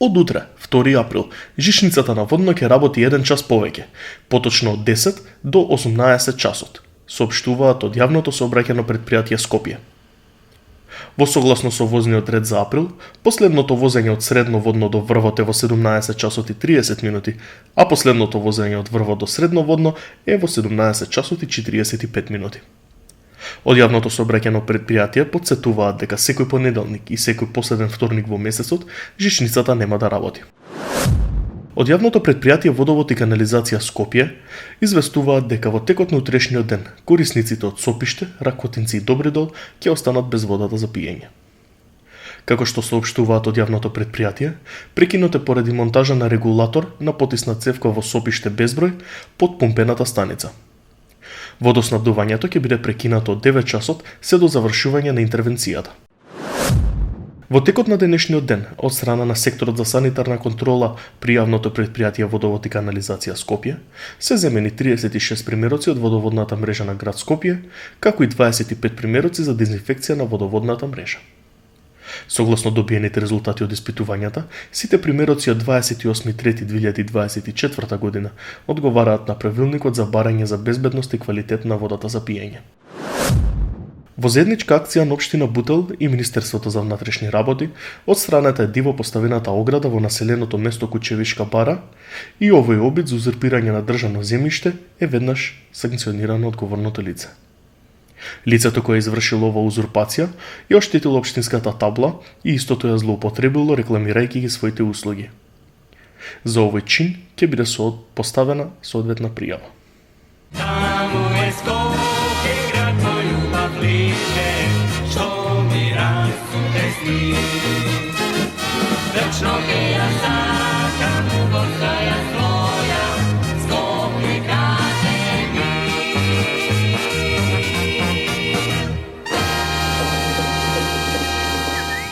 Од утре, 2 април, жичницата на Водно ќе работи 1 час повеќе, поточно од 10 до 18 часот, соопштуваат од јавното сообраќајно претпријатие Скопје. Во согласно со возниот ред за април, последното возење од Средно Водно до Врвот е во 17 часот и 30 минути, а последното возење од Врвот до Средно Водно е во 17 часот и 45 минути. Од јавното сообраќајно претпријатие потсетуваат дека секој понеделник и секој последен вторник во месецот жичницата нема да работи. Од јавното претпријатие Водовод и канализација Скопје известуваат дека во текот на утрешниот ден корисниците од Сопиште, Ракотинци и Добридол ќе останат без водата за пиење. Како што соопштуваат од јавното претпријатие, прекинот е поради монтажа на регулатор на потисна цевка во Сопиште Безброј под помпената станица. Водоснабдувањето ќе биде прекинато од 9 часот се до завршување на интервенцијата. Во текот на денешниот ден, од страна на секторот за санитарна контрола при јавното претпријатие Водовод и канализација Скопје, се земени 36 примероци од водоводната мрежа на град Скопје, како и 25 примероци за дезинфекција на водоводната мрежа. Согласно добиените резултати од испитувањата, сите примероци од 28.3.2024 година одговараат на правилникот за барање за безбедност и квалитет на водата за пиење. Во заедничка акција на општина Бутел и Министерството за внатрешни работи, од страната е диво поставената ограда во населеното место Кучевишка бара и овој обид за узурпирање на државно земјиште е веднаш санкционирано одговорното лице. Лицето кое извршило ова узурпација ја оштетило општинската табла и истото ја злоупотребило рекламирајќи ги своите услуги. За овој чин ќе биде поставена соодветна пријава. Таму е Скопје, град мој љубав лише.